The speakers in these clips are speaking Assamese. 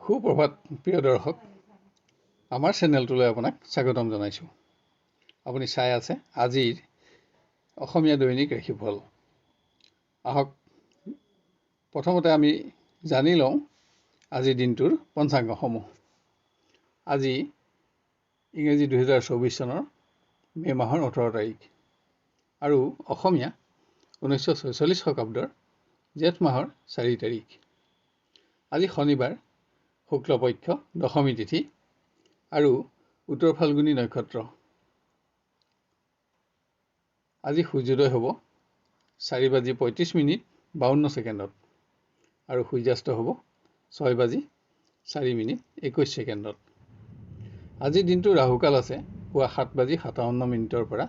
সুপ্ৰভাত প্ৰিয় দৰ্শক, আমাৰ চেনেলটোলৈ আপোনাক স্বাগতম জনাইছোঁ। আপুনি চাই আছে আজিৰ অসমীয়া দৈনিক ৰাশিফল। আহক প্ৰথমতে আমি জানি লওঁ আজিৰ দিনটোৰ পঞ্চাংগসমূহ। আজি ইংৰাজী 2024 চনৰ মে' মাহৰ 18 তাৰিখ আৰু অসমীয়া 1946 শকাব্দৰ জেঠ মাহৰ 4 তাৰিখ। আজি শনিবাৰ, শুক্লপক্ষ দশমী তিথি আৰু উত্তৰ ফাল্গুনী নক্ষত্ৰ। আজি সূৰ্যোদয় হ'ব 4:35:52 আৰু সূৰ্যাস্ত হ'ব 6:04:21। আজিৰ দিনটো ৰাহুকাল আছে পুৱা 7:57 পৰা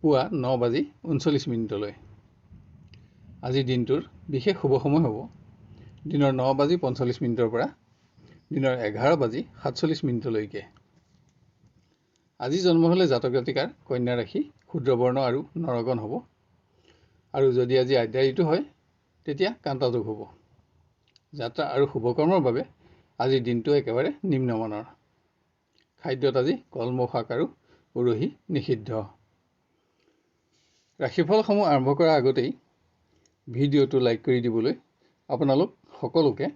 পুৱা 9:39। আজিৰ দিনটোৰ বিশেষ শুভ সময় হ'ব দিনৰ 9:45 পৰা দিনৰ 11:47 আজি জন্ম হ'লে জাতক জাতিকাৰ কন্যা ৰাশি, ক্ষুদ্ৰবৰ্ণ আৰু নৰগণ হ'ব। আৰু যদি আজি আদ্যা ঋতু হয় তেতিয়া কান্তা যোগ হ'ব। যাত্ৰা আৰু শুভকৰ্মৰ বাবে আজিৰ দিনটো একেবাৰে নিম্নমানৰ। খাদ্যত আজি কলমৌ শাক আৰু উৰহি নিষিদ্ধ। ৰাশিফলসমূহ আৰম্ভ কৰাৰ আগতেই ভিডিঅ'টো লাইক কৰি দিবলৈ আপোনালোক সকলোকে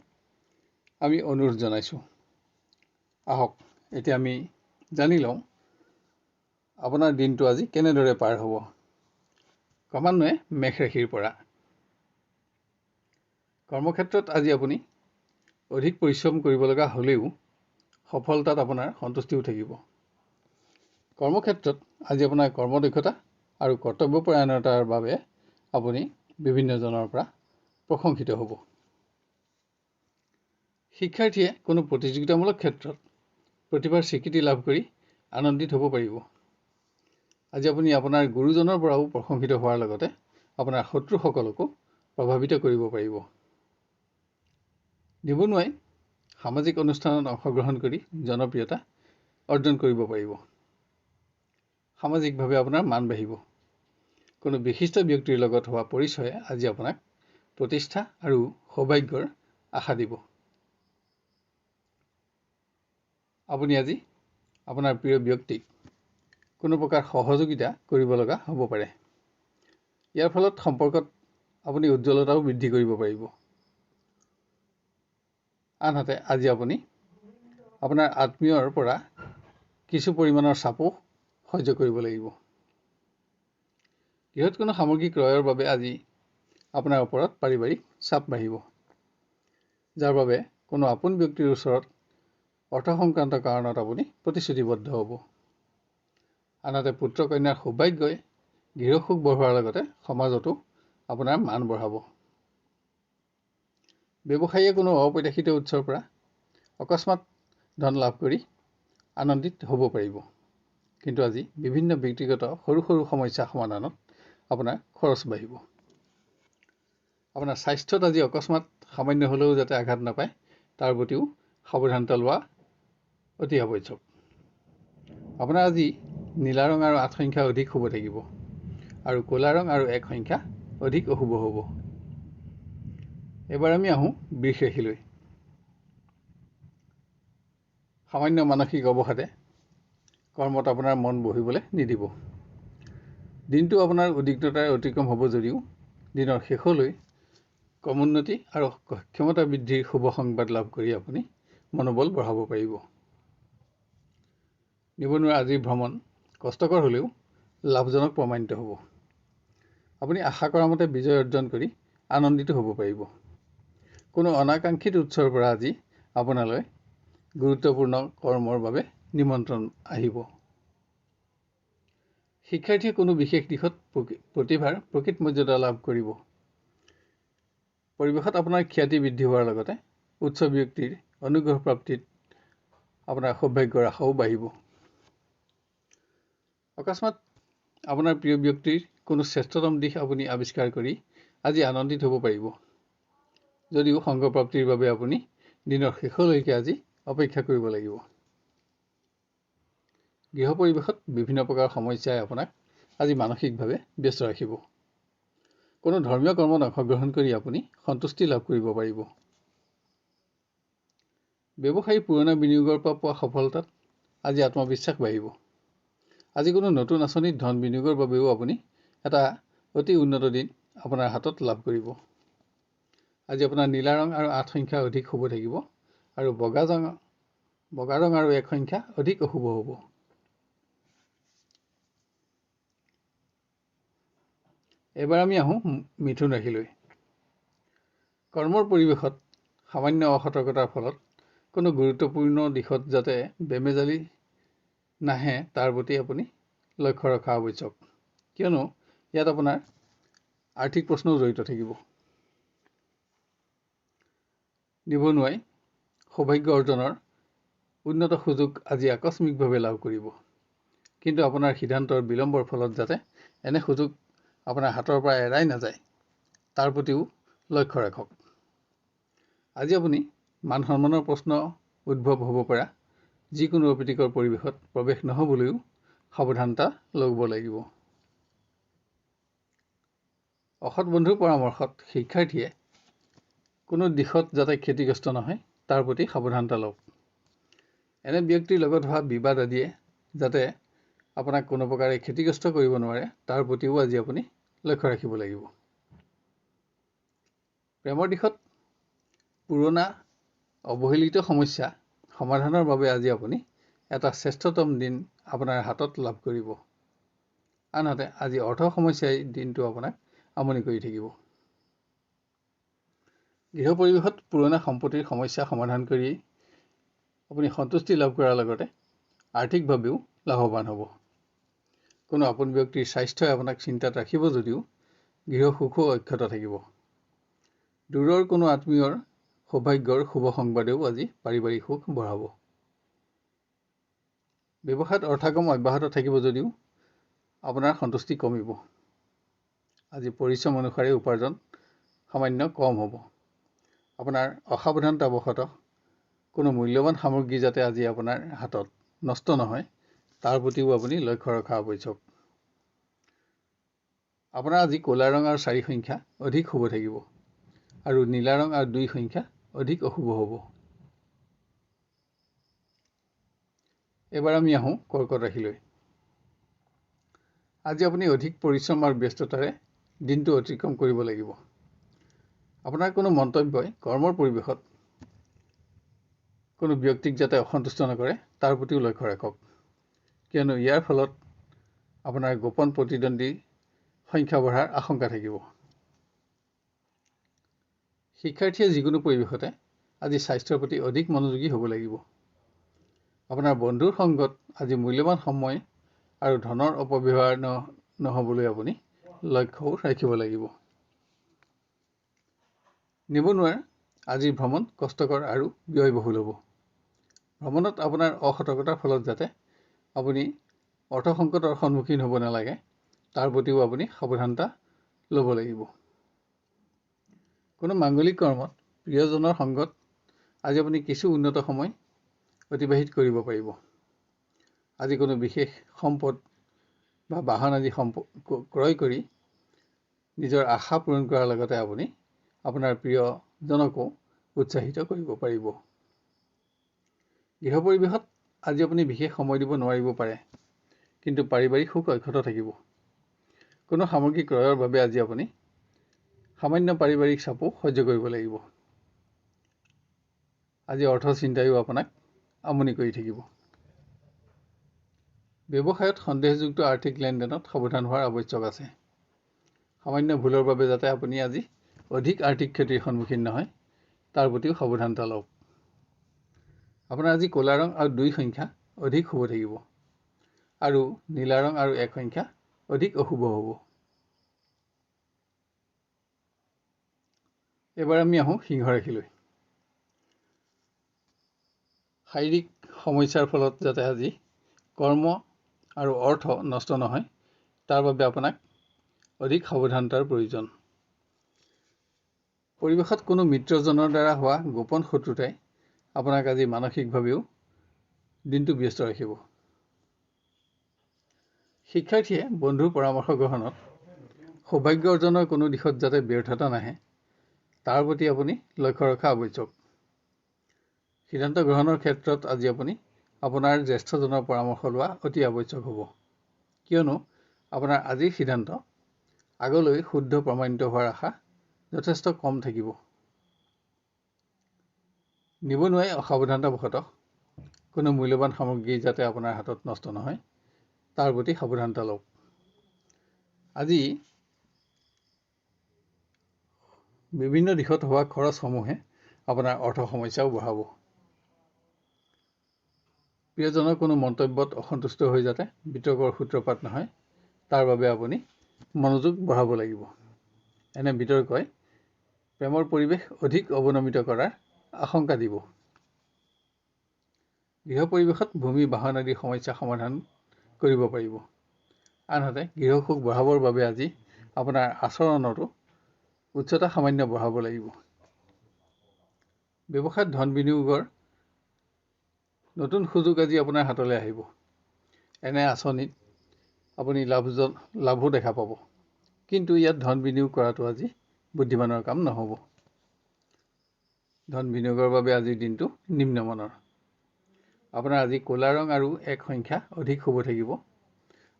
আমি অনুৰোধ জনাইছোঁ। আহক এতিয়া আমি জানি লওঁ আপোনাৰ দিনটো আজি কেনেদৰে পাৰ হ'ব। ক্ৰমান্বয়ে মেষ ৰাশিৰ পৰা। কৰ্মক্ষেত্ৰত আজি আপুনি অধিক পৰিশ্ৰম কৰিব লগা হ'লেও সফলতাত আপোনাৰ সন্তুষ্টিও থাকিব। কৰ্মক্ষেত্ৰত আজি আপোনাৰ কৰ্মদক্ষতা আৰু কৰ্তব্যপৰায়ণতাৰ বাবে আপুনি বিভিন্নজনৰ পৰা প্ৰশংসিত হ'ব। শিক্ষাৰ্থীয়ে কোনো প্ৰতিযোগিতামূলক ক্ষেত্ৰত প্ৰতিভাৰ স্বীকৃতি লাভ কৰি আনন্দিত হ'ব পাৰিব। আজি আপুনি আপোনাৰ গুৰুজনৰ পৰাও প্ৰশংসিত হোৱাৰ লগতে আপোনাৰ শত্ৰুসকলকো প্ৰভাৱিত কৰিব পাৰিব। নিবনুৱাই সামাজিক অনুষ্ঠানত অংশগ্ৰহণ কৰি জনপ্ৰিয়তা অৰ্জন কৰিব পাৰিব। সামাজিকভাৱে আপোনাৰ মান বাঢ়িব। কোনো বিশিষ্ট ব্যক্তিৰ লগত হোৱা পৰিচয়ে আজি আপোনাক প্ৰতিষ্ঠা আৰু সৌভাগ্যৰ আশা দিব। আপুনি আজি আপোনাৰ প্ৰিয় ব্যক্তিক কোনো প্ৰকাৰ সহযোগিতা কৰিব লগা হ'ব পাৰে। ইয়াৰ ফলত সম্পৰ্কত আপুনি উজ্জ্বলতাও বৃদ্ধি কৰিব পাৰিব। আনহাতে আজি আপুনি আপোনাৰ আত্মীয়ৰ পৰা কিছু পৰিমাণৰ চাপো সহ্য কৰিব লাগিব। গৃহত কোনো সামগ্ৰী ক্ৰয়ৰ বাবে আজি আপোনাৰ ওপৰত পাৰিবাৰিক চাপ বাঢ়িব, যাৰ বাবে কোনো আপোন ব্যক্তিৰ ওচৰত অৰ্থ সংক্ৰান্ত কাৰণত আপুনি প্ৰতিশ্ৰুতিবদ্ধ হ'ব। আনহাতে পুত্ৰ কন্যাৰ সৌভাগ্যই গৃহসুখ বঢ়োৱাৰ লগতে সমাজতো আপোনাৰ মান বঢ়াব। ব্যৱসায়ীয়ে কোনো অপ্ৰত্যাশিত উৎসৰ পৰা অকস্মাত ধন লাভ কৰি আনন্দিত হ'ব পাৰিব। কিন্তু আজি বিভিন্ন ব্যক্তিগত সৰু সৰু সমস্যা সমাধানত আপোনাৰ খৰচ বাঢ়িব। আপোনাৰ স্বাস্থ্যত আজি অকস্মাত সামান্য হ'লেও যাতে আঘাত নাপায় তাৰ প্ৰতিও সাৱধানতা লোৱা অতি আৱশ্যক। আপোনাৰ আজি নীলা ৰং আৰু 8 সংখ্যা অধিক শুভ থাকিব আৰু ক'লা ৰং আৰু 1 সংখ্যা অধিক অশুভ হ'ব। এবাৰ আমি আহোঁ বৃষ ৰাশিলৈ। সামান্য মানসিক অৱসাদে কৰ্মত আপোনাৰ মন বহিবলৈ নিদিব। দিনটো আপোনাৰ উদ্বিগ্নতাৰে অতিক্ৰম হ'ব যদিও দিনৰ শেষলৈ ক্ৰমোন্নতি আৰু ক্ষমতা বৃদ্ধিৰ শুভ সংবাদ লাভ কৰি আপুনি মনোবল বঢ়াব পাৰিব। নিবনুৱাৰ আজিৰ ভ্ৰমণ কষ্টকৰ হ'লেও লাভজনক প্ৰমাণিত হ'ব। আপুনি আশা কৰা মতে বিজয় অৰ্জন কৰি আনন্দিত হ'ব পাৰিব। কোনো অনাকাংক্ষিত উৎসৰ পৰা আজি আপোনালৈ গুৰুত্বপূৰ্ণ কৰ্মৰ বাবে নিমন্ত্ৰণ আহিব। শিক্ষাৰ্থীয়ে কোনো বিশেষ দিশত প্ৰতিভাৰ প্ৰকৃত মৰ্যাদা লাভ কৰিব। পৰিৱেশত আপোনাৰ খ্যাতি বৃদ্ধি হোৱাৰ লগতে উচ্চ ব্যক্তিৰ অনুগ্ৰহ প্ৰাপ্তিত আপোনাৰ সৌভাগ্যৰ আশাও বাঢ়িব। অকস্মাত আপোনাৰ প্ৰিয় ব্যক্তিৰ কোনো শ্ৰেষ্ঠতম দিশ আপুনি আৱিষ্কাৰ কৰি আজি আনন্দিত হ'ব পাৰিব। যদিও সংগপ্ৰাপ্তিৰ বাবে আপুনি দিনৰ শেষলৈকে আজি অপেক্ষা কৰিব লাগিব। গৃহ পৰিৱেশত বিভিন্ন প্ৰকাৰৰ সমস্যাই আপোনাক আজি মানসিকভাৱে ব্যস্ত ৰাখিব। কোনো ধৰ্মীয় কৰ্মত অংশগ্ৰহণ কৰি আপুনি সন্তুষ্টি লাভ কৰিব পাৰিব। ব্যৱসায়ী পুৰণা বিনিয়োগৰ পৰা পোৱা সফলতাত আজি আত্মবিশ্বাস বাঢ়িব। আজি কোনো নতুন আঁচনিত ধন বিনিয়োগৰ বাবেও আপুনি এটা অতি উন্নত দিন আপোনাৰ হাতত লাভ কৰিব। আজি আপোনাৰ নীলা ৰং আৰু 8 সংখ্যা অধিক শুভ থাকিব আৰু বগা ৰং আৰু 1 সংখ্যা অধিক অশুভ হ'ব। এবাৰ আমি আহোঁ মিথুন ৰাশিলৈ। কৰ্মৰ পৰিৱেশত সামান্য অসতৰ্কতাৰ ফলত কোনো গুৰুত্বপূৰ্ণ দিশত যাতে বেমেজালি নাহে তাৰ প্ৰতি আপুনি লক্ষ্য ৰখা আৱশ্যক, কিয়নো ইয়াত আপোনাৰ আৰ্থিক প্ৰশ্নও জড়িত থাকিব। নিবনুৱাই সৌভাগ্য অৰ্জনৰ উন্নত সুযোগ আজি আকস্মিকভাৱে লাভ কৰিব, কিন্তু আপোনাৰ সিদ্ধান্তৰ বিলম্বৰ ফলত যাতে এনে সুযোগ আপোনাৰ হাতৰ পৰা এৰাই নাযায় তাৰ প্ৰতিও লক্ষ্য ৰাখক। আজি আপুনি মান সন্মানৰ প্ৰশ্ন উদ্ভৱ হ'ব পৰা যিকোনো অপ্ৰীতিকৰ পৰিৱেশত প্ৰৱেশ নহ'বলৈও সাৱধানতা ল'ব লাগিব। অসৎ বন্ধুৰ পৰামৰ্শত শিক্ষাৰ্থীয়ে কোনো দিশত যাতে ক্ষতিগ্ৰস্ত নহয় তাৰ প্ৰতি সাৱধানতা লওক। এনে ব্যক্তিৰ লগত হোৱা বিবাদ আদিয়ে যাতে আপোনাক কোনো প্ৰকাৰে ক্ষতিগ্ৰস্ত কৰিব নোৱাৰে তাৰ প্ৰতিও আজি আপুনি লক্ষ্য ৰাখিব লাগিব। প্ৰেমৰ দিশত পুৰণা অৱহেলিত সমস্যা সমাধানৰ বাবে আজি আপুনি এটা শ্ৰেষ্ঠতম দিন আপোনাৰ হাতত লাভ কৰিব। আনহাতে আজি অৰ্থ সমস্যাই দিনটো আপোনাক আমনি কৰি থাকিব। গৃহ পৰিৱেশত পুৰণা সম্পত্তিৰ সমস্যা সমাধান কৰি আপুনি সন্তুষ্টি লাভ কৰাৰ লগতে আৰ্থিকভাৱেও লাভৱান হ'ব। কোনো আপোন ব্যক্তিৰ স্বাস্থ্যই আপোনাক চিন্তাত ৰাখিব যদিও গৃহ সুখো অক্ষত থাকিব। দূৰৰ কোনো আত্মীয়ৰ সৌভাগ্যৰ শুভ সংবাদেও আজি পাৰিবাৰিক সুখ বঢ়াব। ব্যৱসায়ত অৰ্থাগম অব্যাহত থাকিব যদিও আপোনাৰ সন্তুষ্টি কমিব। আজি পৰিশ্ৰম অনুসাৰে উপাৰ্জন সামান্য কম হ'ব। আপোনাৰ অসাৱধানতাবশতঃ কোনো মূল্যৱান সামগ্ৰী যাতে আজি আপোনাৰ হাতত নষ্ট নহয় তাৰ প্ৰতিও আপুনি লক্ষ্য ৰখা আৱশ্যক। আপোনাৰ আজি ক'লা ৰং আৰু 4 সংখ্যা অধিক শুভ থাকিব আৰু নীলা ৰং আৰু 2 সংখ্যা অধিক অশুভ হ'ব। এবাৰ আমি আহোঁ কৰ্কট ৰাশিলৈ। আজি আপুনি অধিক পৰিশ্ৰম আৰু ব্যস্ততাৰে দিনটো অতিক্ৰম কৰিব লাগিব। আপোনাৰ কোনো মন্তব্যই কৰ্মৰ পৰিৱেশত কোনো ব্যক্তিক যাতে অসন্তুষ্ট নকৰে তাৰ প্ৰতিও লক্ষ্য ৰাখক, কিয়নো ইয়াৰ ফলত আপোনাৰ গোপন প্ৰতিদ্বন্দ্বীৰ সংখ্যা বঢ়াৰ আশংকা থাকিব। শিক্ষাৰ্থীয়ে যিকোনো পৰিৱেশতে আজি স্বাস্থ্যৰ প্ৰতি অধিক মনোযোগী হ'ব লাগিব। আপোনাৰ বন্ধুৰ সংগত আজি মূল্যৱান সময় আৰু ধনৰ অপব্যৱহাৰ নহ'বলৈ আপুনি লক্ষ্যও ৰাখিব লাগিব। নিবনুৱাৰ আজিৰ ভ্ৰমণ কষ্টকৰ আৰু ব্যয়বহুল হ'ব। ভ্ৰমণত আপোনাৰ অসতৰ্কতাৰ ফলত যাতে আপুনি অৰ্থ সংকটৰ সন্মুখীন হ'ব নালাগে তাৰ প্ৰতিও আপুনি সাৱধানতা ল'ব লাগিব। কোনো মাংগলিক কৰ্মত প্ৰিয়জনৰ সংগত আজি আপুনি কিছু উন্নত সময় অতিবাহিত কৰিব পাৰিব। আজি কোনো বিশেষ সম্পদ বা বাহন আদি ক্ৰয় কৰি নিজৰ আশা পূৰণ কৰাৰ লগতে আপুনি আপোনাৰ প্ৰিয়জনকো উৎসাহিত কৰিব পাৰিব। গৃহ পৰিৱেশত আজি আপুনি বিশেষ সময় দিব নোৱাৰিব পাৰে, কিন্তু পাৰিবাৰিক সুখ অক্ষত থাকিব। কোনো সামগ্ৰী ক্ৰয়ৰ বাবে আজি আপুনি সামান্য পাৰিবাৰিক চাপো সহ্য কৰিব লাগিব। আজি অৰ্থ চিন্তাইও আপোনাক আমনি কৰি থাকিব। ব্যৱসায়ত সন্দেহযুক্ত আৰ্থিক লেনদেনত সাৱধান হোৱাৰ আৱশ্যক আছে। সামান্য ভুলৰ বাবে যাতে আপুনি আজি অধিক আৰ্থিক ক্ষতিৰ সন্মুখীন নহয় তাৰ প্ৰতিও সাৱধানতা লওক। আপোনাৰ আজি ক'লা ৰং আৰু 2 সংখ্যা অধিক শুভ থাকিব আৰু নীলা ৰং আৰু 1 সংখ্যা অধিক অশুভ হ'ব। এবাৰ আমি আহোঁ সিংহ ৰাশিলৈ। শাৰীৰিক সমস্যাৰ ফলত যাতে আজি কৰ্ম আৰু অৰ্থ নষ্ট নহয় তাৰ বাবে আপোনাক অধিক সাৱধানতাৰ প্ৰয়োজন। পৰিৱেশত কোনো মিত্ৰজনৰ দ্বাৰা হোৱা গোপন শত্ৰুতাই আপোনাক আজি মানসিকভাৱেও দিনটো ব্যস্ত ৰাখিব। শিক্ষাৰ্থীয়ে বন্ধুৰ পৰামৰ্শ গ্ৰহণত সৌভাগ্য অৰ্জনৰ কোনো দিশত যাতে ব্যৰ্থতা নাহে তাৰ প্ৰতি আপুনি লক্ষ্য ৰখা আৱশ্যক। সিদ্ধান্ত গ্ৰহণৰ ক্ষেত্ৰত আজি আপুনি আপোনাৰ জ্যেষ্ঠজনৰ পৰামৰ্শ লোৱা অতি আৱশ্যক হ'ব, কিয়নো আপোনাৰ আজিৰ সিদ্ধান্ত আগলৈ শুদ্ধ প্ৰমাণিত হোৱাৰ আশা যথেষ্ট কম থাকিব। নিবনুৱাই অসাৱধানতাবশতঃ কোনো মূল্যৱান সামগ্ৰী যাতে আপোনাৰ হাতত নষ্ট নহয় তাৰ প্ৰতি সাৱধানতা লওক। আজি বিভিন্ন দিশত হোৱা খৰচসমূহে আপোনাৰ অৰ্থ সমস্যাও বঢ়াব। প্ৰিয়জনৰ কোনো মন্তব্যত অসন্তুষ্ট হৈ যাতে বিতৰ্কৰ সূত্ৰপাত নহয় তাৰ বাবে আপুনি মনোযোগ বঢ়াব লাগিব। এনে বিতৰ্কই প্ৰেমৰ পৰিৱেশ অধিক অৱনমিত কৰাৰ আশংকা দিব। গৃহ পৰিৱেশত ভূমি বাহন আদিৰ সমস্যা সমাধান কৰিব পাৰিব। আনহাতে গৃহ সুখ বঢ়াবৰ বাবে আজি আপোনাৰ আচৰণতো উচ্চতা সামান্য বঢ়াব লাগিব। ব্যৱসায়ত ধন বিনিয়োগৰ নতুন সুযোগ আজি আপোনাৰ হাতলৈ আহিব। এনে আঁচনিত আপুনি লাভো দেখা পাব, কিন্তু ইয়াত ধন বিনিয়োগ কৰাটো আজি বুদ্ধিমানৰ কাম নহ'ব। ধন বিনিয়োগৰ বাবে আজিৰ দিনটো নিম্নমানৰ। আপোনাৰ আজি ক'লা ৰং আৰু 1 সংখ্যা অধিক শুভ থাকিব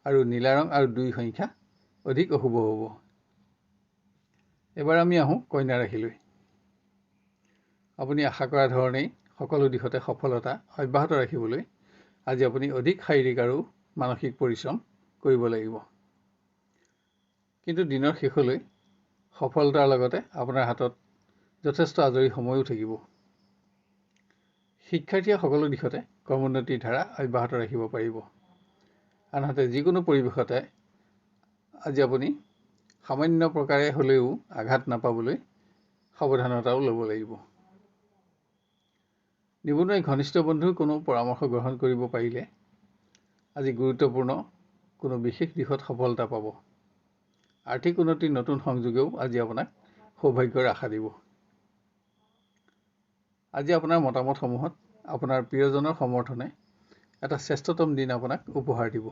আৰু নীলা ৰং আৰু 2 সংখ্যা অধিক অশুভ হ'ব। এবাৰ আমি আহোঁ কন্যা ৰাশিলৈ। আপুনি আশা কৰা ধৰণেই সকলো দিশতে সফলতা অব্যাহত ৰাখিবলৈ আজি আপুনি অধিক শাৰীৰিক আৰু মানসিক পৰিশ্ৰম কৰিব লাগিব। কিন্তু দিনৰ শেষলৈ সফলতাৰ লগতে আপোনাৰ হাতত যথেষ্ট আজৰি সময়ো থাকিব। শিক্ষাৰ্থীয়ে সকলো দিশতে কৰ্মোন্নতিৰ ধাৰা অব্যাহত ৰাখিব পাৰিব। আনহাতে যিকোনো পৰিৱেশতে আজি আপুনি সামান্য প্ৰকাৰে হ'লেও আঘাত নাপাবলৈ সাৱধানতাও ল'ব লাগিব। নিবনুৱাই ঘনিষ্ঠ বন্ধুৰ কোনো পৰামৰ্শ গ্ৰহণ কৰিব পাৰিলে আজি গুৰুত্বপূৰ্ণ কোনো বিশেষ দিশত সফলতা পাব। আৰ্থিক উন্নতিৰ নতুন সংযোগেও আজি আপোনাক সৌভাগ্যৰ আশা দিব। আজি আপোনাৰ মতামতসমূহত আপোনাৰ প্ৰিয়জনৰ সমৰ্থনে এটা শ্ৰেষ্ঠতম দিন আপোনাক উপহাৰ দিব।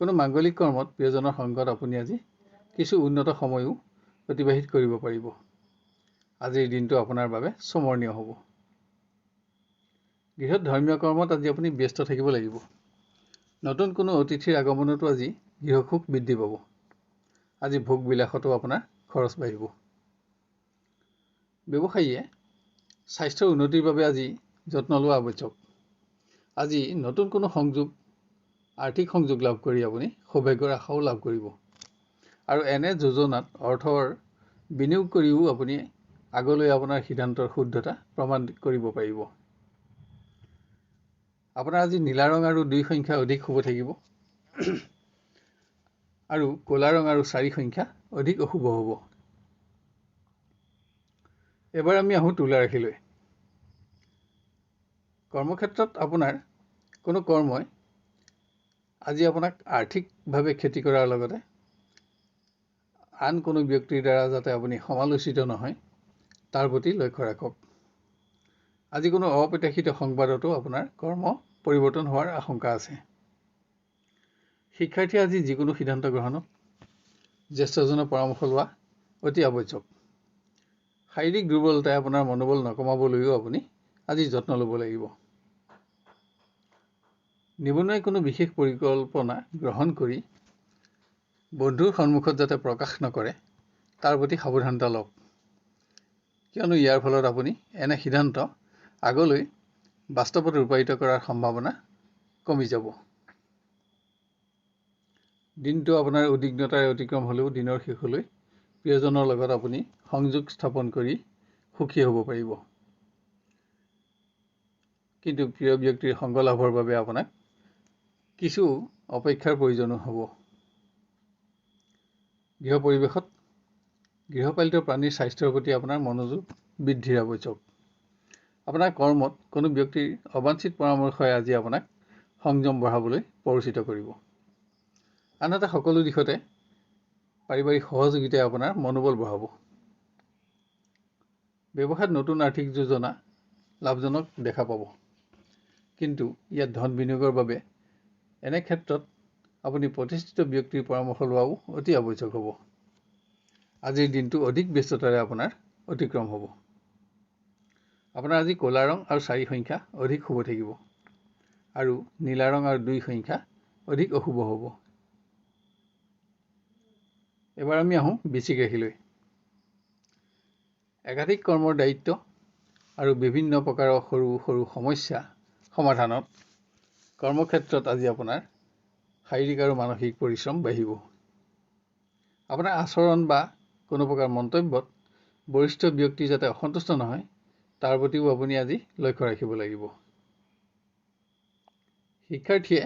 কোনো মাংগলিক কৰ্মত প্ৰিয়জনৰ সংগত আপুনি আজি কিছু উন্নত সময়ো অতিবাহিত কৰিব পাৰিব। আজিৰ দিনটো আপোনাৰ বাবে স্মৰণীয় হ'ব। গৃহত ধৰ্মীয় কৰ্মত আজি আপুনি ব্যস্ত থাকিব লাগিব। নতুন কোনো অতিথিৰ আগমনতো আজি গৃহসুখ বৃদ্ধি পাব। আজি ভোগ বিলাসতো আপোনাৰ খৰচ বাঢ়িব। ব্যৱসায়ীয়ে স্বাস্থ্যৰ উন্নতিৰ বাবে আজি যত্ন লোৱা আৱশ্যক। আজি নতুন কোনো আৰ্থিক সংযোগ লাভ কৰি আপুনি সৌভাগ্যৰ আশাও লাভ কৰিব। আৰু এনে যোজনাত অৰ্থৰ বিনিয়োগ কৰিও আপুনি আগলৈ আপোনাৰ সিদ্ধান্তৰ শুদ্ধতা প্ৰমাণ কৰিব পাৰিব। আপোনাৰ আজি নীলা ৰং আৰু 2 সংখ্যা অধিক শুভ থাকিব আৰু ক'লা ৰং আৰু 4 সংখ্যা অধিক অশুভ হ'ব। এবাৰ আমি আহোঁ তুলা ৰাশিলৈ। কৰ্মক্ষেত্ৰত আপোনাৰ কোনো কৰ্মই আজি আপোনাক আৰ্থিকভাৱে ক্ষতি কৰাৰ লগতে আন কোনো ব্যক্তিৰ দ্বাৰা যাতে আপুনি সমালোচিত নহয় তাৰ প্ৰতি লক্ষ্য ৰাখক। আজি কোনো অপ্ৰত্যাশিত সংবাদতো আপোনাৰ কৰ্ম পৰিৱৰ্তন হোৱাৰ আশংকা আছে। শিক্ষাৰ্থীয়ে আজি যিকোনো সিদ্ধান্ত গ্ৰহণত জ্যেষ্ঠজনৰ পৰামৰ্শ লোৱা অতি আৱশ্যক। শাৰীৰিক দুৰ্বলতাই আপোনাৰ মনোবল নকমাবলৈও আপুনি আজি যত্ন ল'ব লাগিব। নিবনুৱাই কোনো বিশেষ পৰিকল্পনা গ্ৰহণ কৰি বন্ধুৰ সন্মুখত যাতে প্ৰকাশ নকৰে তাৰ প্ৰতি সাৱধানতা লওক, কিয়নো ইয়াৰ ফলত আপুনি এনে সিদ্ধান্ত আগলৈ বাস্তৱত ৰূপায়িত কৰাৰ সম্ভাৱনা কমি যাব। দিনটো আপোনাৰ উদ্বিগ্নতাৰে অতিক্ৰম হ'লেও দিনৰ শেষলৈ প্ৰিয়জনৰ লগত আপুনি সংযোগ স্থাপন কৰি সুখী হ'ব পাৰিব। কিন্তু প্ৰিয় ব্যক্তিৰ সংগ লাভৰ বাবে আপোনাক কিছু অপেক্ষাৰ প্ৰয়োজনো হ'ব। গৃহ পৰিৱেশত গৃহপালিত প্ৰাণীৰ স্বাস্থ্যৰ প্ৰতি আপোনাৰ মনোযোগ বৃদ্ধিৰ আৱশ্যক। আপোনাৰ কৰ্মত কোনো ব্যক্তিৰ অবাঞ্ছিত পৰামৰ্শই আজি আপোনাক সংযম বঢ়াবলৈ প্ৰৰোচিত কৰিব। আনহাতে সকলো দিশতে পাৰিবাৰিক সহযোগিতাই আপোনাৰ মনোবল বঢ়াব। ব্যৱসায়ত নতুন আৰ্থিক যোজনা লাভজনক দেখা পাব, কিন্তু ইয়াত ধন বিনিয়োগৰ বাবে এনে ক্ষেত্ৰত আপুনি প্ৰতিষ্ঠিত ব্যক্তিৰ পৰামৰ্শ লোৱাও অতি আৱশ্যক হ'ব। আজিৰ দিনটো অধিক ব্যস্ততাৰে আপোনাৰ অতিক্ৰম হ'ব। আপোনাৰ আজি ক'লা ৰং আৰু 4 সংখ্যা অধিক শুভ থাকিব আৰু নীলা ৰং আৰু 2 সংখ্যা অধিক অশুভ হ'ব। এবাৰ আমি আহোঁ বৃশ্চিক ৰাশিলৈ। একাধিক কৰ্মৰ দায়িত্ব আৰু বিভিন্ন প্ৰকাৰৰ সৰু সৰু সমস্যা সমাধানত কৰ্মক্ষেত্ৰত আজি আপোনাৰ শাৰীৰিক আৰু মানসিক পৰিশ্ৰম বাঢ়িব। আপোনাৰ আচৰণ বা কোনো প্ৰকাৰ মন্তব্যত বৰিষ্ঠ ব্যক্তি যাতে অসন্তুষ্ট নহয় তাৰ প্ৰতিও আপুনি আজি লক্ষ্য ৰাখিব লাগিব। শিক্ষাৰ্থীয়ে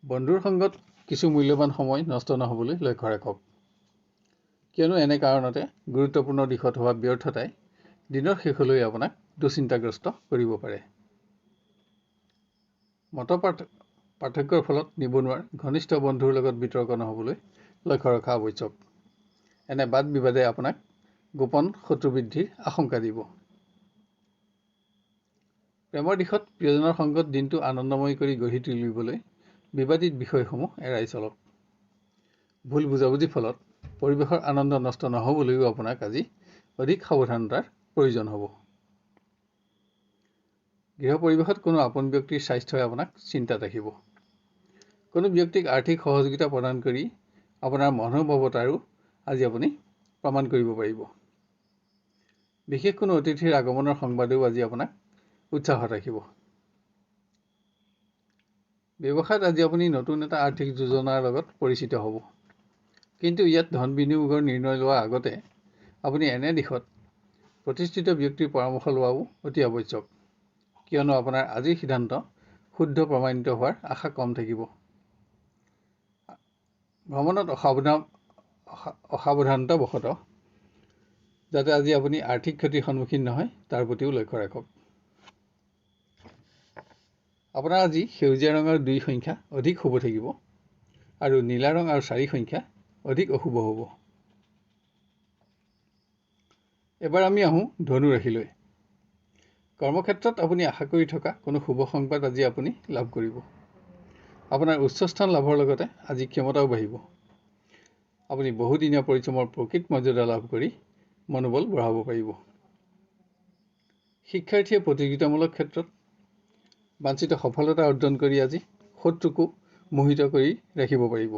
বন্ধুৰ সংগত কিছু মূল্যৱান সময় নষ্ট নহ'বলৈ লক্ষ্য ৰাখক, কিয়নো এনে কাৰণতে গুৰুত্বপূৰ্ণ দিশত হোৱা ব্যৰ্থতাই দিনৰ শেষলৈ আপোনাক দুশ্চিন্তাগ্ৰস্ত কৰিব পাৰে। মত পাৰ্থক্যৰ ফলত নিবনুৱাৰ ঘনিষ্ঠ বন্ধুৰ লগত বিতৰ্ক নহ'বলৈ লক্ষ্য ৰখা আৱশ্যক। এনে বাদ বিবাদে আপোনাক গোপন শত্ৰু বৃদ্ধিৰ আশংকা দিব। প্ৰেমৰ দিশত প্ৰিয়জনৰ সংগত দিনটো আনন্দময় কৰি গঢ়ি তুলিবলৈ বিবাদিত বিষয়সমূহ এৰাই চলক। ভুল বুজাবুজিৰ ফলত পৰিৱেশৰ আনন্দ নষ্ট নহ'বলৈও আপোনাক আজি অধিক সাৱধানতাৰ প্ৰয়োজন হ'ব। গৃহ পৰিৱেশত কোনো আপোন ব্যক্তিৰ স্বাস্থ্যই আপোনাক চিন্তাত ৰাখিব। কোনো ব্যক্তিক আৰ্থিক সহযোগিতা প্ৰদান কৰি আপোনাৰ মনোভাৱতাৰো আজি আপুনি প্ৰমাণ কৰিব পাৰিব। বিশেষ কোনো অতিথিৰ আগমনৰ সংবাদেও আজি আপোনাক উৎসাহত ৰাখিব। ব্যৱসায়ত আজি আপুনি নতুন এটা আৰ্থিক যোজনাৰ লগত পৰিচিত হ'ব, কিন্তু ইয়াত ধন বিনিয়োগৰ নিৰ্ণয় লোৱাৰ আগতে আপুনি এনে দিশত প্ৰতিষ্ঠিত ব্যক্তিৰ পৰামৰ্শ লোৱাও অতি আৱশ্যক, কিয়নো আপোনাৰ আজিৰ সিদ্ধান্ত শুদ্ধ প্ৰমাণিত হোৱাৰ আশা কম থাকিব। ভ্ৰমণত অসাৱধানতাবশতঃ যাতে আজি আপুনি আৰ্থিক ক্ষতিৰ সন্মুখীন নহয় তাৰ প্ৰতিও লক্ষ্য ৰাখক। আপোনাৰ আজি সেউজীয়া ৰঙৰ 2 সংখ্যা অধিক শুভ থাকিব আৰু নীলা ৰং আৰু 4 সংখ্যা অধিক অশুভ হ'ব। এবাৰ আমি আহোঁ ধনু ৰাশিলৈ। কৰ্মক্ষেত্ৰত আপুনি আশা কৰি থকা কোনো শুভ সংবাদ আজি আপুনি লাভ কৰিব। আপোনাৰ উচ্চ স্থান লাভৰ লগতে আজি ক্ষমতাও বাঢ়িব। আপুনি বহুদিনীয়া পৰিশ্ৰমৰ প্ৰকৃত মৰ্যাদা লাভ কৰি মনোবল বঢ়াব পাৰিব। শিক্ষাৰ্থীয়ে প্ৰতিযোগিতামূলক ক্ষেত্ৰত বাঞ্ছিত সফলতা অৰ্জন কৰি আজি শত্ৰুকো মোহিত কৰি ৰাখিব পাৰিব।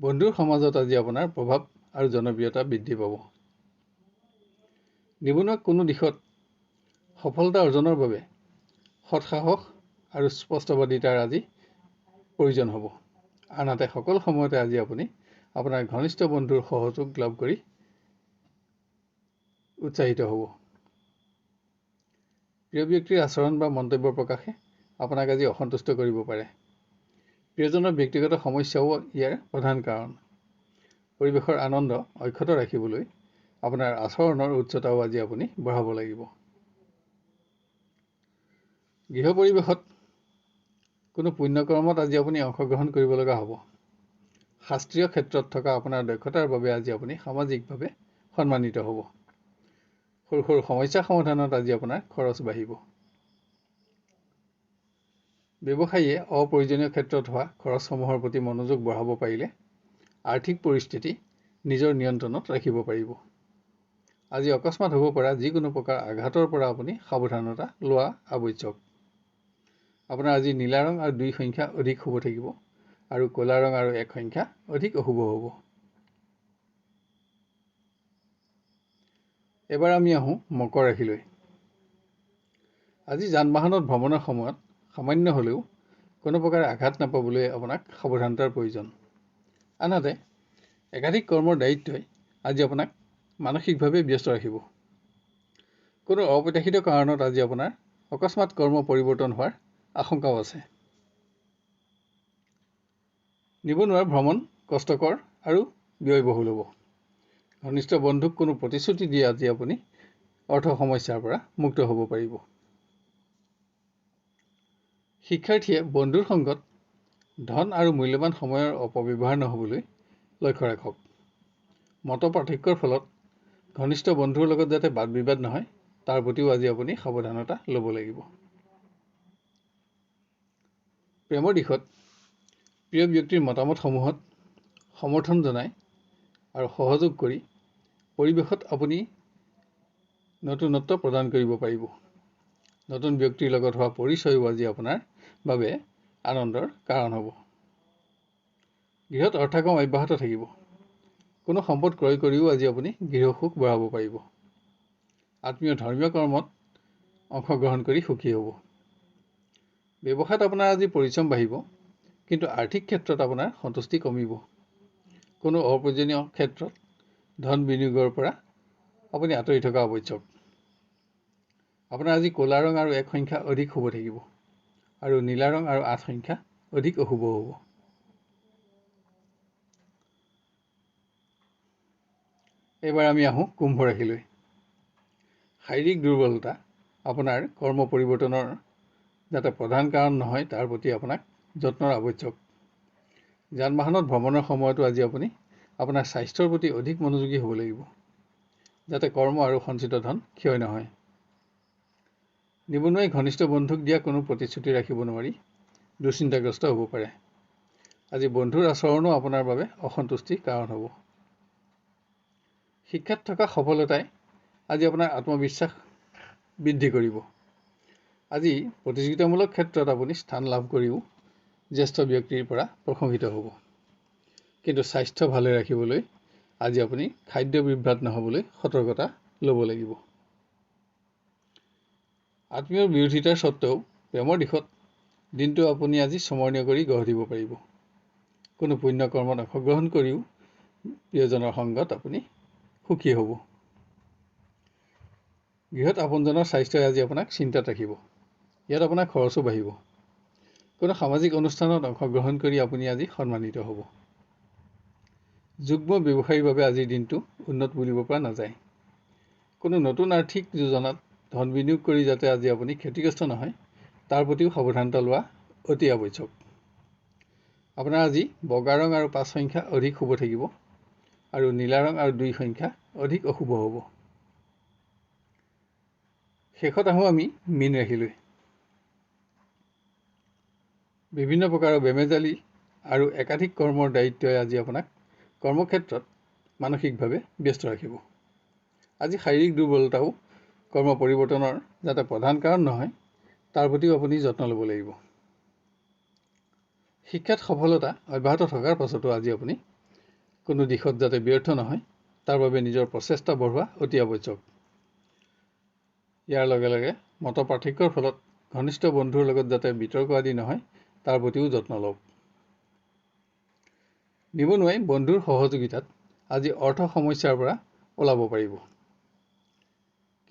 বন্ধুৰ সমাজত আজি আপোনাৰ প্ৰভাৱ আৰু জনপ্ৰিয়তা বৃদ্ধি পাব। নিবনুৱাক কোনো দিশত সফলতা অৰ্জনৰ বাবে সৎসাহস আৰু স্পষ্টবাদিতাৰ আজি প্ৰয়োজন হ'ব। আনহাতে সকলো সময়তে আজি আপুনি আপোনাৰ ঘনিষ্ঠ বন্ধুৰ সহযোগ লাভ কৰি উৎসাহিত হ'ব। প্ৰিয় ব্যক্তিৰ আচৰণ বা মন্তব্য প্ৰকাশে আপোনাক আজি অসন্তুষ্ট কৰিব পাৰে। প্ৰিয়জনৰ ব্যক্তিগত সমস্যাও ইয়াৰ প্ৰধান কাৰণ। পৰিৱেশৰ আনন্দ অক্ষত ৰাখিবলৈ আপোনাৰ আচৰণৰ উচ্চতাও আজি আপুনি বঢ়াব লাগিব। গৃহ পৰিৱেশত কোনো পুণ্যকৰ্মত আজি আপুনি অংশগ্ৰহণ কৰিব লগা হ'ব। শাস্ত্ৰীয় ক্ষেত্ৰত থকা আপোনাৰ দক্ষতাৰ বাবে আজি আপুনি সামাজিকভাৱে সন্মানিত হ'ব। সৰু সৰু সমস্যা সমাধানত আজি আপোনাৰ খৰচ বাঢ়িব। ব্যৱসায়ীয়ে অপ্ৰয়োজনীয় ক্ষেত্ৰত হোৱা খৰচসমূহৰ প্ৰতি মনোযোগ বঢ়াব পাৰিলে আৰ্থিক পৰিস্থিতি নিজৰ নিয়ন্ত্ৰণত ৰাখিব পাৰিব। আজি অকস্মাত হ'ব পৰা যিকোনো প্ৰকাৰ আঘাতৰ পৰা আপুনি সাৱধানতা লোৱা আৱশ্যক। আপোনাৰ আজি নীলা ৰং আৰু 2 সংখ্যা অধিক শুভ থাকিব আৰু ক'লা ৰং আৰু 1 সংখ্যা অধিক অশুভ হ'ব। এবাৰ আমি আহোঁ মকৰ ৰাশিলৈ। আজি যান বাহনত ভ্ৰমণৰ সময়ত সামান্য হ'লেও কোনো প্ৰকাৰে আঘাত নাপাবলৈ আপোনাক সাৱধানতাৰ প্ৰয়োজন। আনহাতে একাধিক কৰ্মৰ দায়িত্বই আজি আপোনাক মানসিকভাৱে ব্যস্ত ৰাখিব। কোনো অপ্ৰত্যাশিত কাৰণত আজি আপোনাৰ অকস্মাত কৰ্ম পৰিৱৰ্তন হোৱাৰ আশংকাও আছে। নিবনুৱাৰ ভ্ৰমণ কষ্টকৰ আৰু ব্যয়বহুল হ'ব। ঘনিষ্ঠ বন্ধুক কোনো প্ৰতিশ্ৰুতি দি আজি আপুনি অৰ্থ সমস্যাৰ পৰা মুক্ত হ'ব পাৰিব। শিক্ষাৰ্থীয়ে বন্ধুৰ সংগত ধন আৰু মূল্যৱান সময়ৰ অপব্যৱহাৰ নহ'বলৈ লক্ষ্য ৰাখক। মত পাৰ্থক্যৰ ফলত ঘনিষ্ঠ বন্ধুৰ লগত যাতে বাদ বিবাদ নহয় তাৰ প্ৰতিও আজি আপুনি সাৱধানতা ল'ব লাগিব। প্ৰেমৰ দিশত প্ৰিয় ব্যক্তিৰ মতামতসমূহত সমৰ্থন জনাই আৰু সহযোগ কৰি পৰিৱেশত আপুনি নতুনত্ব প্ৰদান কৰিব পাৰিব। নতুন ব্যক্তিৰ লগত হোৱা পৰিচয়ও আজি আপোনাৰ বাবে আনন্দৰ কাৰণ হ'ব। গৃহত অৰ্থকম অব্যাহত থাকিব। কোনো সম্পদ ক্ৰয় কৰিও আজি আপুনি গৃহ সুখ বঢ়াব পাৰিব। আত্মীয় ধৰ্মীয় কৰ্মত অংশগ্ৰহণ কৰি সুখী হ'ব। ব্যৱসায়ত আপোনাৰ আজি পৰিশ্ৰম বাঢ়িব, কিন্তু আৰ্থিক ক্ষেত্ৰত আপোনাৰ সন্তুষ্টি কমিব। কোনো অপ্ৰয়োজনীয় ক্ষেত্ৰত ধন বিনিয়োগৰ পৰা আপুনি আঁতৰি থকা আৱশ্যক। আপোনাৰ আজি ক'লা ৰং আৰু 1 সংখ্যা অধিক শুভ থাকিব, আৰু নীলা ৰং আৰু 8 সংখ্যা অধিক অশুভ হ'ব। এইবাৰ আমি আহোঁ কুম্ভ ৰাশিলৈ। শাৰীৰিক দুৰ্বলতা আপোনাৰ কৰ্ম পৰিৱৰ্তনৰ যাতে প্ৰধান কাৰণ নহয় তাৰ প্ৰতি আপোনাক যত্নৰ আৱশ্যক। যান বাহনত ভ্ৰমণৰ সময়তো আজি আপুনি আপোনাৰ স্বাস্থ্যৰ প্ৰতি অধিক মনোযোগী হ'ব লাগিব, যাতে কৰ্ম আৰু সঞ্চিত ধন ক্ষয় নহয়। নিবনুৱাই ঘনিষ্ঠ বন্ধুক দিয়া কোনো প্ৰতিশ্ৰুতি ৰাখিব নোৱাৰি দুশ্চিন্তাগ্ৰস্ত হ'ব পাৰে। আজি বন্ধুৰ আচৰণো আপোনাৰ বাবে অসন্তুষ্টিৰ কাৰণ হ'ব। শিক্ষাত থকা সফলতাই আজি আপোনাৰ আত্মবিশ্বাস বৃদ্ধি কৰিব। আজি প্ৰতিযোগিতামূলক ক্ষেত্ৰত আপুনি স্থান লাভ কৰিও জ্যেষ্ঠ ব্যক্তিৰ পৰা প্ৰশংসিত হ'ব। কিন্তু স্বাস্থ্য ভালে ৰাখিবলৈ আজি আপুনি খাদ্য বিভ্ৰাট নহ'বলৈ সতৰ্কতা ল'ব লাগিব। আত্মীয়ৰ বিৰোধিতাৰ স্বত্বেও প্ৰেমৰ দিশত দিনটো আপুনি আজি স্মৰণীয় কৰি গঢ় দিব পাৰিব। কোনো পুণ্য কৰ্মত অংশগ্ৰহণ কৰিও প্ৰিয়জনৰ সংগত আপুনি সুখী হ'ব। গৃহত আপোনজনৰ স্বাস্থ্যই আজি আপোনাক চিন্তাত ৰাখিব। ইয়াত আপোনাৰ খৰচো বাঢ়িব। কোনো সামাজিক অনুষ্ঠানত অংশগ্ৰহণ কৰি আপুনি আজি সন্মানিত হ'ব। যুগ্ম ব্যৱসায়ীৰ বাবে আজিৰ দিনটো উন্নত বুলিব পৰা নাযায়। কোনো নতুন আৰ্থিক যোজনাত ধন বিনিয়োগ কৰি যাতে আজি আপুনি ক্ষতিগ্ৰস্ত নহয় তাৰ প্ৰতিও সাৱধানতা লোৱা অতি আৱশ্যক। আপোনাৰ আজি বগা ৰং আৰু 5 সংখ্যা অধিক শুভ থাকিব, আৰু নীলা ৰং আৰু 2 সংখ্যা অধিক অশুভ হ'ব। শেষত আহোঁ আমি মীন ৰাশিলৈ। বিভিন্ন প্ৰকাৰৰ বেমেজালি আৰু একাধিক কৰ্মৰ দায়িত্বই আজি আপোনাক কৰ্মক্ষেত্ৰত মানসিকভাৱে ব্যস্ত ৰাখিব। আজি শাৰীৰিক দুৰ্বলতাও কৰ্ম পৰিৱৰ্তনৰ যাতে প্ৰধান কাৰণ নহয় তাৰ প্ৰতিও আপুনি যত্ন ল'ব লাগিব। শিক্ষাত সফলতা অব্যাহত থকাৰ পাছতো আজি আপুনি কোনো দিশত যাতে ব্যৰ্থ নহয় তাৰ বাবে নিজৰ প্ৰচেষ্টা বঢ়োৱা অতি আৱশ্যক। ইয়াৰ লগে লগে মত পাৰ্থক্যৰ ফলত ঘনিষ্ঠ বন্ধুৰ লগত যাতে বিতৰ্ক আদি নহয় তাৰ প্ৰতিও যত্ন লওক। নিবনুৱাই বন্ধুৰ সহযোগিতাত আজি অৰ্থ সমস্যাৰ পৰা ওলাব পাৰিব,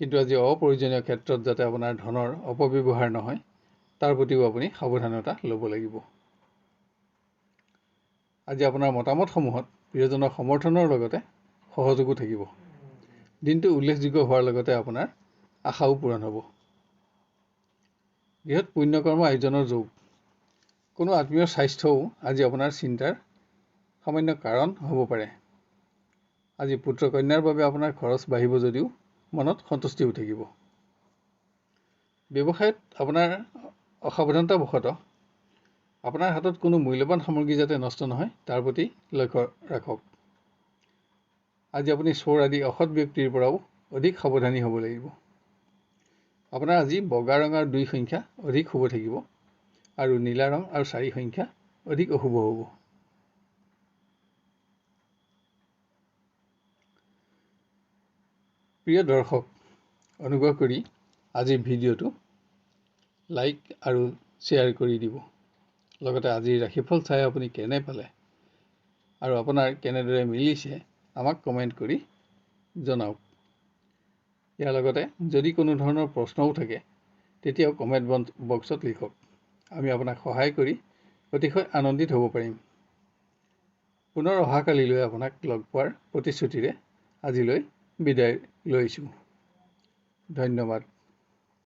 কিন্তু আজি অপ্ৰয়োজনীয় ক্ষেত্ৰত যাতে আপোনাৰ ধনৰ অপব্যৱহাৰ নহয় তাৰ প্ৰতিও আপুনি সাৱধানতা ল'ব লাগিব। আজি আপোনাৰ মতামতসমূহত প্ৰিয়জনৰ সমৰ্থনৰ লগতে সহযোগো থাকিব। দিনটো উল্লেখযোগ্য হোৱাৰ লগতে আপোনাৰ আশাও পূৰণ হ'ব। বৃহৎ পুণ্যকৰ্ম আয়োজনৰ যোগ। কোনো আত্মীয়ৰ স্বাস্থ্যও আজি আপোনাৰ চিন্তাৰ সামান্য কাৰণ হ'ব পাৰে। আজি পুত্ৰ কন্যাৰ বাবে আপোনাৰ খৰচ বাঢ়িব যদিও মনত সন্তুষ্টিও থাকিব। ব্যৱসায়ত আপোনাৰ অসাৱধানতাবশতঃ আপোনাৰ হাতত কোনো মূল্যৱান সামগ্ৰী যাতে নষ্ট নহয় তাৰ প্ৰতি লক্ষ্য ৰাখক। আজি আপুনি চোৰ আদি অসৎ ব্যক্তিৰ পৰাও অধিক সাৱধানী হ'ব লাগিব। আপোনাৰ আজি বগা ৰং আৰু 2 সংখ্যা অধিক শুভ থাকিব, আৰু নীলা ৰং আৰু 4 সংখ্যা অধিক অশুভ হ'ব। প্ৰিয় দৰ্শক, অনুগ্ৰহ কৰি আজিৰ ভিডিঅ'টো লাইক আৰু শ্বেয়াৰ কৰি দিব। লগতে আজিৰ ৰাশিফল চাই আপুনি কেনে পালে আৰু আপোনাৰ কেনেদৰে মিলিছে আমাক কমেণ্ট কৰি জনাওক। ইয়াৰ লগতে যদি কোনো ধৰণৰ প্ৰশ্নও থাকে তেতিয়াও কমেণ্ট বক্সত লিখক। আমি আপোনাক সহায় কৰি অতিশয় আনন্দিত হ'ব পাৰিম। পুনৰ অহাকালিলৈ আপোনাক লগ পোৱাৰ প্ৰতিশ্ৰুতিৰে আজিলৈ বিদায় লৈছোঁ। ধন্যবাদ।